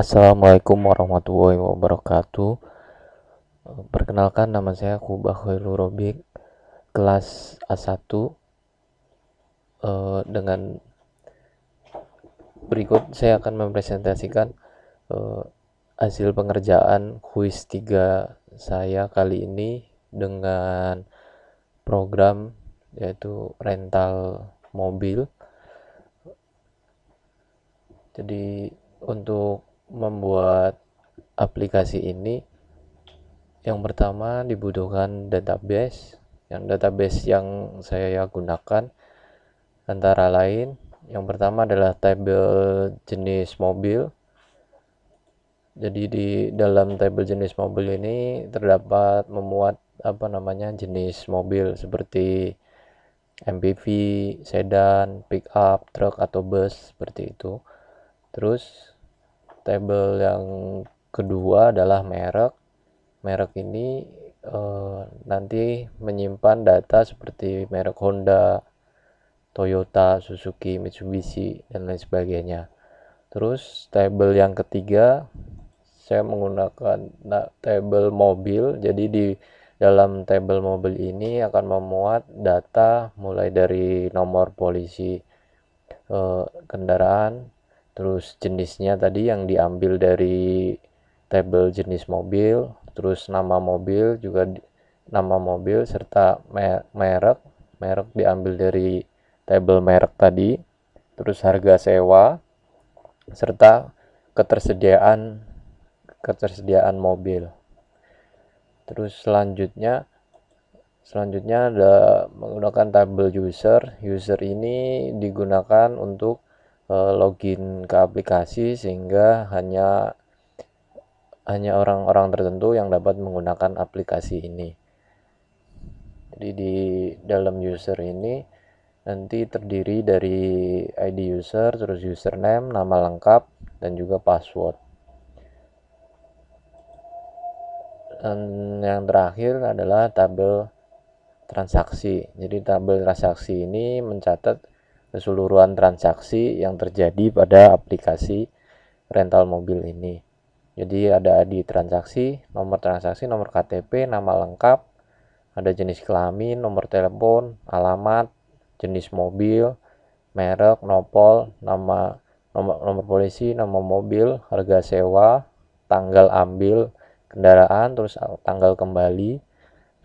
Assalamualaikum warahmatullahi wabarakatuh. Perkenalkan, nama saya Kubah Khairul Robik, kelas A1. Dengan berikut saya akan mempresentasikan eh, hasil pengerjaan kuis 3 saya kali ini dengan program yaitu rental mobil. Jadi untuk membuat aplikasi ini, yang pertama dibutuhkan database. Yang saya gunakan antara lain, yang pertama adalah tabel jenis mobil. Jadi di dalam tabel jenis mobil ini terdapat memuat jenis mobil seperti MPV, sedan, pickup, truk atau bus seperti itu. Terus tabel yang kedua adalah merek. Merek ini nanti menyimpan data seperti merek Honda, Toyota, Suzuki, Mitsubishi, dan lain sebagainya. Terus tabel yang ketiga, saya menggunakan tabel mobil. Jadi di dalam tabel mobil ini akan memuat data mulai dari nomor polisi kendaraan, terus jenisnya tadi yang diambil dari tabel jenis mobil, terus nama mobil juga nama mobil serta merek diambil dari tabel merek tadi, terus harga sewa serta ketersediaan mobil. Terus selanjutnya ada menggunakan tabel user. User ini digunakan untuk login ke aplikasi, sehingga hanya orang-orang tertentu yang dapat menggunakan aplikasi ini. Jadi di dalam user ini nanti terdiri dari ID user, terus username, nama lengkap, dan juga password. Dan yang terakhir adalah tabel transaksi. Jadi tabel transaksi ini mencatat keseluruhan transaksi yang terjadi pada aplikasi rental mobil ini. Jadi ada ID transaksi, nomor KTP, nama lengkap, ada jenis kelamin, nomor telepon, alamat, jenis mobil, merek, nopol, nomor polisi, nama mobil, harga sewa, tanggal ambil kendaraan, terus tanggal kembali.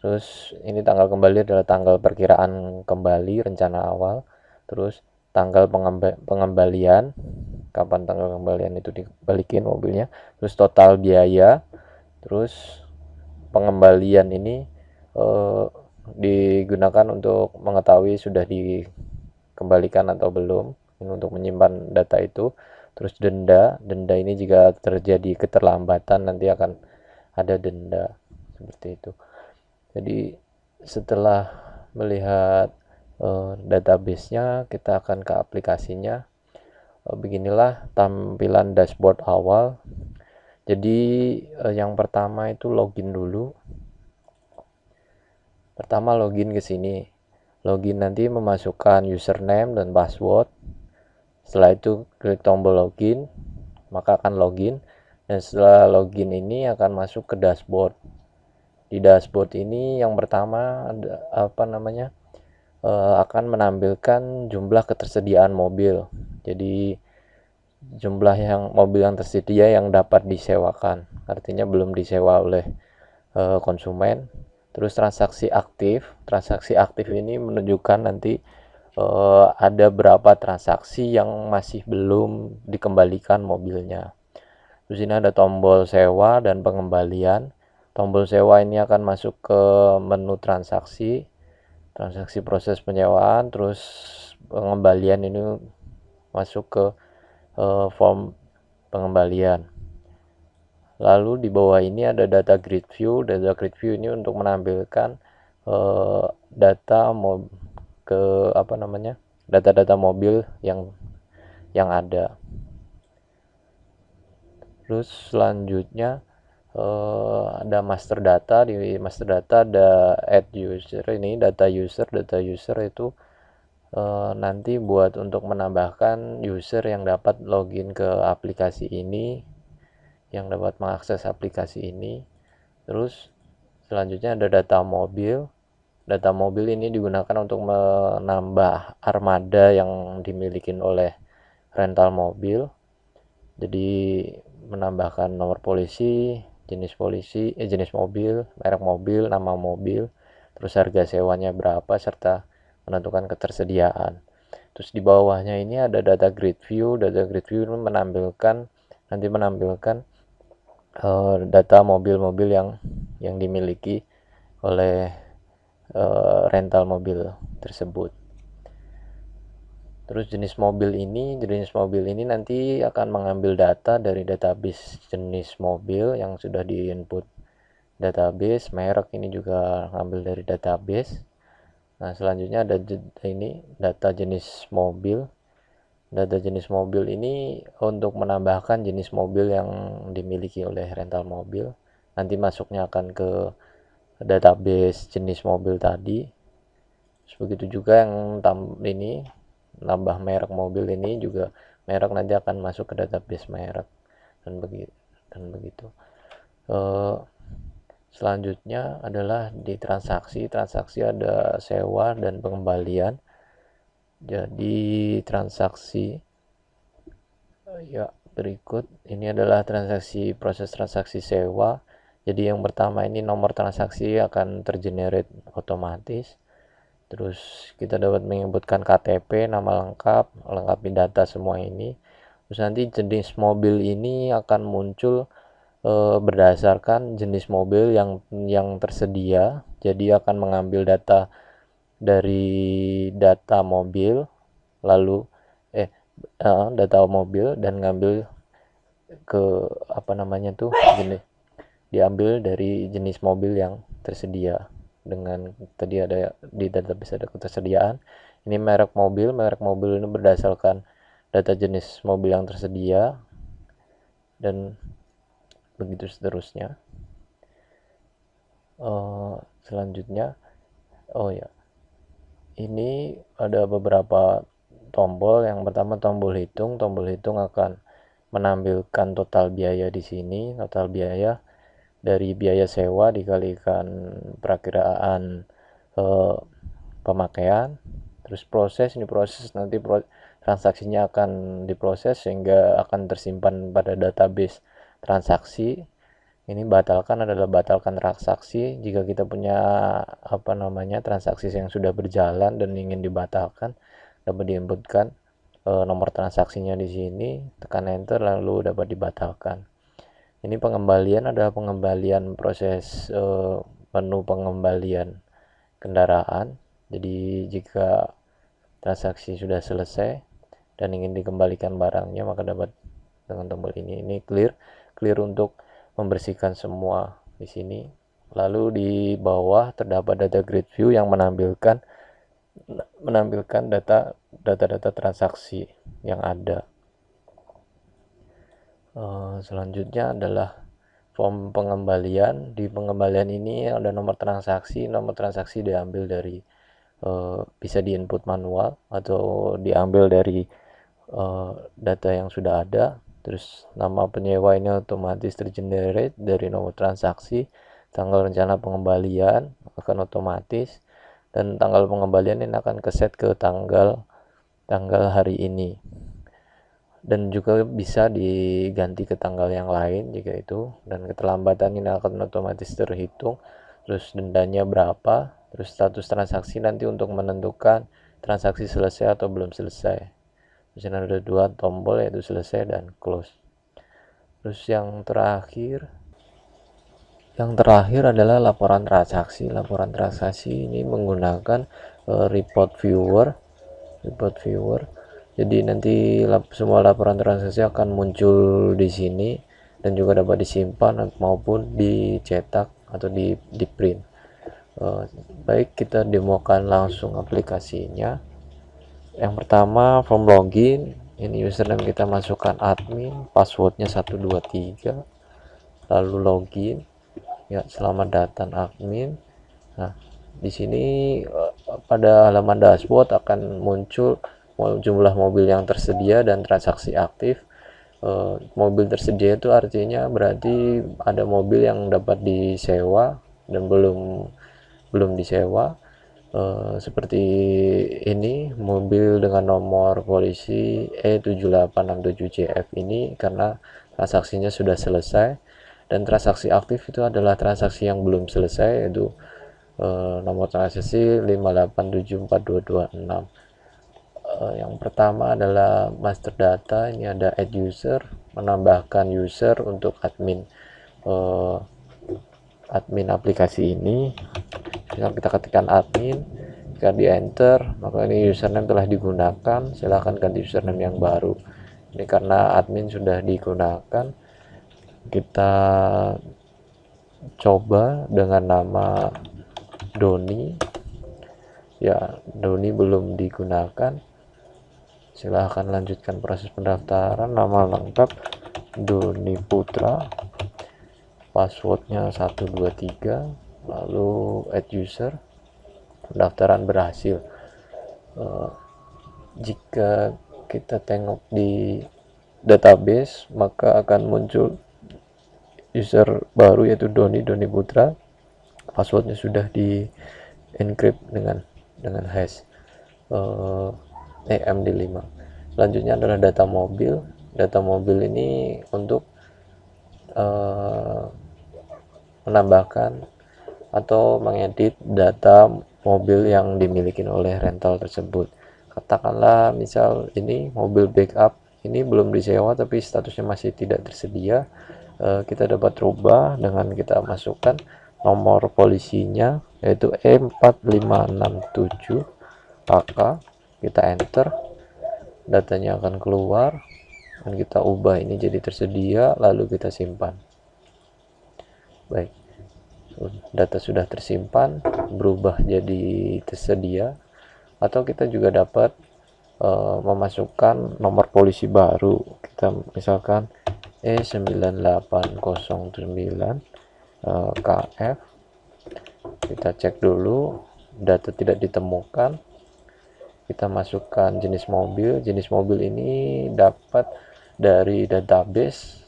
Terus ini tanggal kembali adalah tanggal perkiraan kembali rencana awal. Terus tanggal pengembalian, kapan tanggal kembalian itu dibalikin mobilnya. Terus total biaya. Terus pengembalian ini digunakan untuk mengetahui sudah dikembalikan atau belum. Ini untuk menyimpan data itu. Terus denda ini jika terjadi keterlambatan nanti akan ada denda seperti itu. Jadi setelah melihat database-nya, kita akan ke aplikasinya. Beginilah tampilan dashboard awal. Jadi yang pertama itu login dulu. Pertama login ke sini. Login nanti memasukkan username dan password. Setelah itu klik tombol login, maka akan login. Dan setelah login ini akan masuk ke dashboard. Di dashboard ini yang pertama akan menampilkan jumlah ketersediaan mobil. Jadi jumlah mobil yang tersedia yang dapat disewakan, artinya belum disewa oleh konsumen. Terus transaksi aktif ini menunjukkan nanti ada berapa transaksi yang masih belum dikembalikan mobilnya. Terus ini ada tombol sewa dan pengembalian. Tombol sewa ini akan masuk ke menu transaksi proses penyewaan. Terus pengembalian ini masuk ke form pengembalian. Lalu di bawah ini ada data grid view. Data grid view ini untuk menampilkan data mobil yang ada. Terus selanjutnya ada master data. Di master data ada add user. Ini data user itu nanti buat untuk menambahkan user yang dapat login ke aplikasi ini. yang dapat mengakses aplikasi ini. Terus selanjutnya ada data mobil. Data mobil ini digunakan untuk menambah armada yang dimiliki oleh rental mobil. Jadi menambahkan nomor polisi, jenis mobil, merek mobil, nama mobil, terus harga sewanya berapa, serta menentukan ketersediaan. Terus di bawahnya ini ada data grid view. Data grid view ini menampilkan data mobil-mobil yang dimiliki oleh rental mobil tersebut. Terus jenis mobil ini nanti akan mengambil data dari database jenis mobil yang sudah diinput database. Merek ini juga ngambil dari database. Nah, selanjutnya ada data jenis mobil. Data jenis mobil ini untuk menambahkan jenis mobil yang dimiliki oleh rental mobil. Nanti masuknya akan ke database jenis mobil tadi. Begitu juga yang ini nambah merek mobil ini juga, merek nanti akan masuk ke database merek dan begitu. Selanjutnya adalah di transaksi ada sewa dan pengembalian. Jadi transaksi berikut ini adalah proses transaksi sewa. Jadi yang pertama ini nomor transaksi akan tergenerate otomatis. Terus kita dapat menginputkan KTP, nama lengkap, lengkapi data semua ini. Terus nanti jenis mobil ini akan muncul berdasarkan jenis mobil yang tersedia. Jadi akan mengambil data dari data mobil, lalu data mobil dan ngambil ke jenis, diambil dari jenis mobil yang tersedia. Dengan tadi ada di database ada ketersediaan. Ini merek mobil ini berdasarkan data jenis mobil yang tersedia dan begitu seterusnya. Selanjutnya ini ada beberapa tombol. Yang pertama tombol hitung akan menampilkan total biaya di sini. Total biaya dari biaya sewa dikalikan perakiraan pemakaian. Terus proses nanti transaksinya akan diproses sehingga akan tersimpan pada database transaksi. Ini batalkan transaksi. Jika kita punya transaksi yang sudah berjalan dan ingin dibatalkan, dapat diinputkan nomor transaksinya di sini, tekan enter lalu dapat dibatalkan. Ini pengembalian adalah pengembalian proses menu pengembalian kendaraan. Jadi jika transaksi sudah selesai dan ingin dikembalikan barangnya, maka dapat dengan tombol ini. Ini clear untuk membersihkan semua di sini. Lalu di bawah terdapat data grid view yang menampilkan data transaksi yang ada. Selanjutnya adalah form pengembalian. Di pengembalian ini ada nomor transaksi diambil dari bisa diinput manual atau diambil dari data yang sudah ada. Terus nama penyewa ini otomatis tergenerate dari nomor transaksi. Tanggal rencana pengembalian akan otomatis, dan tanggal pengembalian ini akan keset ke tanggal hari ini, dan juga bisa diganti ke tanggal yang lain jika itu. Dan keterlambatan ini akan otomatis terhitung. Terus dendanya berapa, terus status transaksi nanti untuk menentukan transaksi selesai atau belum selesai. Di sini ada dua tombol, yaitu selesai dan close. Terus yang terakhir adalah laporan transaksi. Laporan transaksi ini menggunakan report viewer. Jadi nanti semua laporan transaksi akan muncul di sini dan juga dapat disimpan maupun dicetak atau di print. Baik, kita demokan langsung aplikasinya. Yang pertama form login. Ini username kita masukkan admin, passwordnya 123, lalu login. Selamat datang admin. Nah, di sini pada halaman dashboard akan muncul jumlah mobil yang tersedia dan transaksi aktif. Mobil tersedia itu artinya berarti ada mobil yang dapat disewa dan belum disewa. Seperti ini, mobil dengan nomor polisi E7867CF ini karena transaksinya sudah selesai, dan transaksi aktif itu adalah transaksi yang belum selesai, yaitu nomor transaksi 5874226. Yang pertama adalah master data. Ini ada add user, menambahkan user untuk admin aplikasi ini. Misal kita ketikkan admin, jika di enter maka ini username telah digunakan, silahkan ganti username yang baru. Ini karena admin sudah digunakan, kita coba dengan nama Doni. Ya, Doni belum digunakan, silahkan lanjutkan proses pendaftaran. Nama lengkap Doni Putra, passwordnya 123, lalu add user. Pendaftaran berhasil. Jika kita tengok di database maka akan muncul user baru, yaitu Doni Putra. Passwordnya sudah di encrypt dengan hash EMD5. Selanjutnya adalah data mobil. Data mobil ini untuk menambahkan atau mengedit data mobil yang dimiliki oleh rental tersebut. Katakanlah misal ini mobil backup, ini belum disewa tapi statusnya masih tidak tersedia. Kita dapat rubah dengan kita masukkan nomor polisinya, yaitu E4567 AK. Kita enter, datanya akan keluar, dan kita ubah ini jadi tersedia, lalu kita simpan. Baik, data sudah tersimpan, berubah jadi tersedia. Atau kita juga dapat memasukkan nomor polisi baru. Kita misalkan E9809 KF. Kita cek dulu, data tidak ditemukan. Kita masukkan jenis mobil. Jenis mobil ini dapat dari database.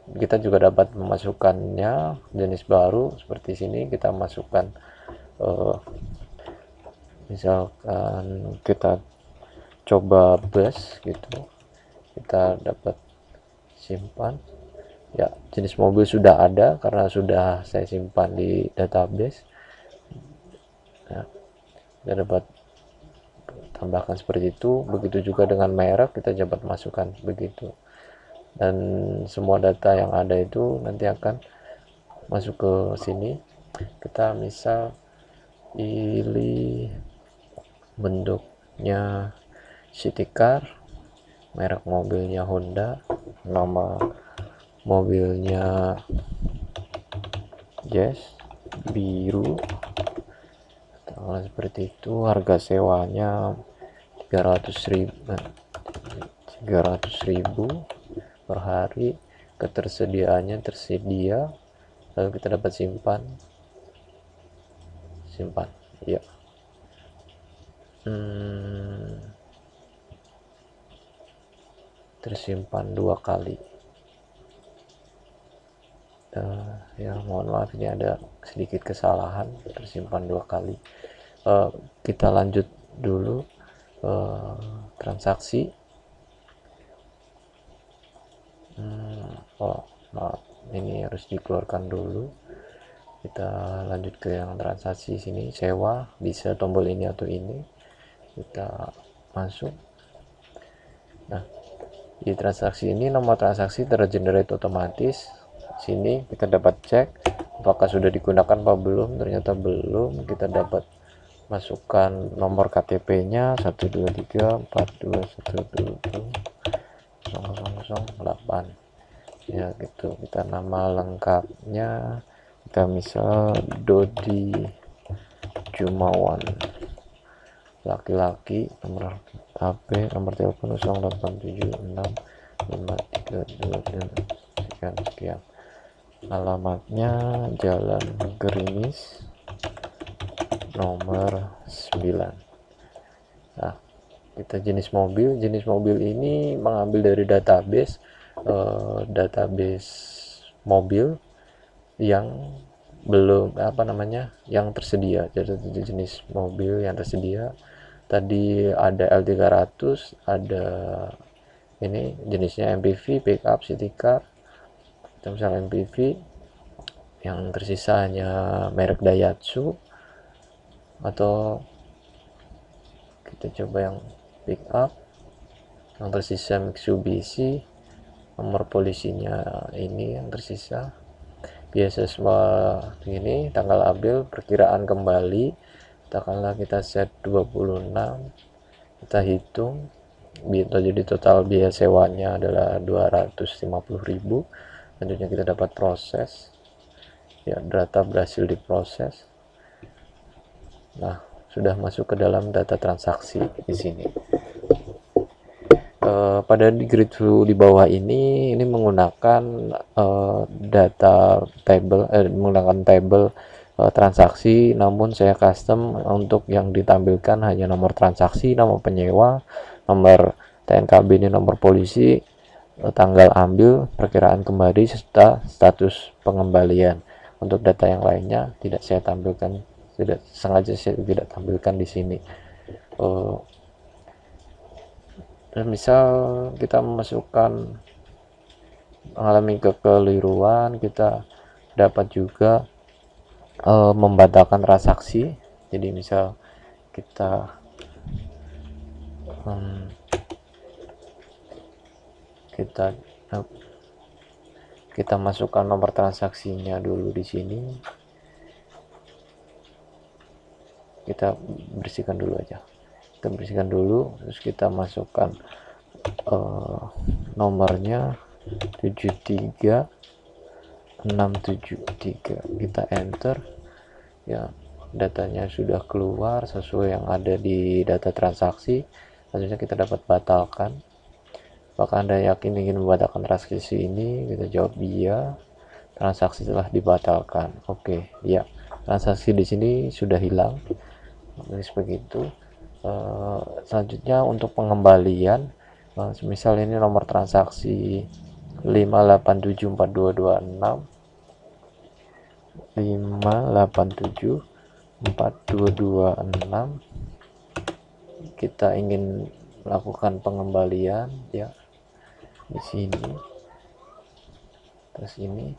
Kita juga dapat memasukkannya jenis baru seperti sini. Kita masukkan misalkan kita coba bus gitu, kita dapat simpan. Ya, jenis mobil sudah ada karena sudah saya simpan di database. Nah, kita dapat tambahkan seperti itu. Begitu juga dengan merek, kita dapat masukkan begitu, dan semua data yang ada itu nanti akan masuk ke sini. Kita misal pilih bentuknya city car, merek mobilnya Honda, nama mobilnya Jazz biru, seperti itu. Harga sewanya 300.000 per hari. Ketersediaannya tersedia, lalu kita dapat simpan ya. Tersimpan 2 kali. Ya, mohon maaf, ini ada sedikit kesalahan, tersimpan 2 kali. Kita lanjut dulu transaksi. Maaf, ini harus dikeluarkan dulu. Kita lanjut ke yang transaksi sini, sewa, bisa tombol ini atau ini. Kita masuk. Nah, di transaksi ini nomor transaksi tergenerate otomatis. Sini kita dapat cek apakah sudah digunakan apa belum. Ternyata belum. Kita dapat masukkan nomor KTP-nya 12342112008. Ya gitu. Kita nama lengkapnya, kita misal Dodi Jumawan, laki-laki, nomor HP, nomor telepon 08765322 sekian. Alamatnya Jalan Gerimis nomor 9. Nah, kita jenis mobil ini mengambil dari database. database mobil yang belum yang tersedia. Jadi jenis mobil yang tersedia tadi ada L300, ada ini jenisnya MPV, pickup, city car. Misalnya MPV, yang tersisa hanya merek Daihatsu, atau kita coba yang pickup yang tersisa Mitsubishi, nomor polisinya ini yang tersisa. Biasa semua ini tanggal ambil, perkiraan kembali katakanlah kita set 26, kita hitung jadi total biaya sewanya adalah 250.000. Selanjutnya kita dapat proses ya, data berhasil diproses. Nah, sudah masuk ke dalam data transaksi di sini. Pada grid view di bawah ini menggunakan data table, menggunakan table transaksi, namun saya custom untuk yang ditampilkan hanya nomor transaksi, nomor penyewa, nomor TNKB ini nomor polisi, tanggal ambil, perkiraan kembali, serta status pengembalian. Untuk data yang lainnya tidak saya tampilkan, tidak sengaja saya tidak tampilkan di sini. Dan misal kita memasukkan mengalami kekeliruan, kita dapat juga membatalkan transaksi. Jadi misal kita kita masukkan nomor transaksinya dulu di sini. Kita bersihkan dulu aja. Kita bersihkan dulu, terus kita masukkan nomornya 73673, kita enter ya, datanya sudah keluar sesuai yang ada di data transaksi. Selanjutnya kita dapat batalkan. Apakah Anda yakin ingin membatalkan transaksi ini? Kita jawab iya, transaksi telah dibatalkan. Oke, ya, transaksi di sini sudah hilang. Seperti itu. Selanjutnya untuk pengembalian, misal ini nomor transaksi 5874226, 5874226, kita ingin melakukan pengembalian ya di sini. Terus ini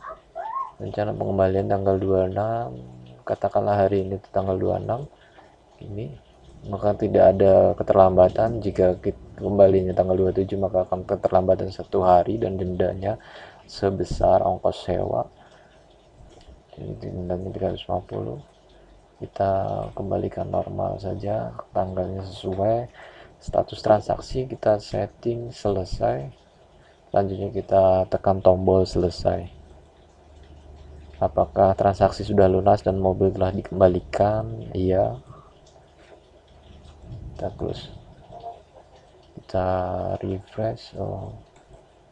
rencana pengembalian tanggal 26, katakanlah hari ini tanggal 26 ini, maka tidak ada keterlambatan. Jika kembalinya tanggal 27 maka akan keterlambatan 1 hari dan dendanya sebesar ongkos sewa, jadi dendanya 350. Kita kembalikan normal saja, tanggalnya sesuai, status transaksi kita setting selesai. Selanjutnya kita tekan tombol selesai. Apakah transaksi sudah lunas dan mobil telah dikembalikan? Iya. Kita close, kita refresh.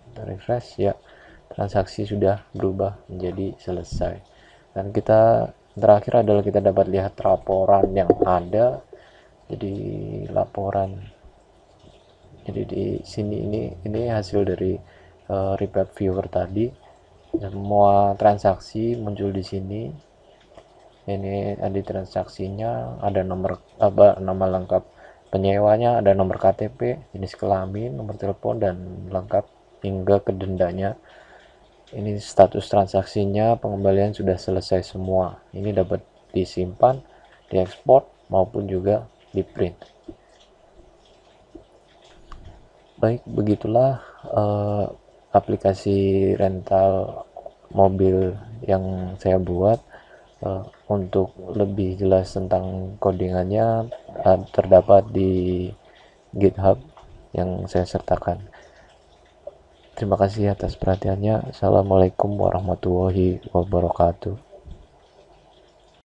Kita refresh ya, transaksi sudah berubah menjadi selesai. Dan kita terakhir adalah kita dapat lihat laporan yang ada. Jadi laporan, jadi di sini ini hasil dari report viewer tadi. Semua transaksi muncul di sini. Ini ada transaksinya, ada nama lengkap penyewanya, ada nomor KTP, jenis kelamin, nomor telepon, dan lengkap hingga ke dendanya. Ini status transaksinya, pengembalian sudah selesai semua. Ini dapat disimpan, diekspor, maupun juga di print. Baik, begitulah aplikasi rental mobil yang saya buat. Untuk lebih jelas tentang codingannya terdapat di GitHub yang saya sertakan. Terima kasih atas perhatiannya. Assalamualaikum warahmatullahi wabarakatuh.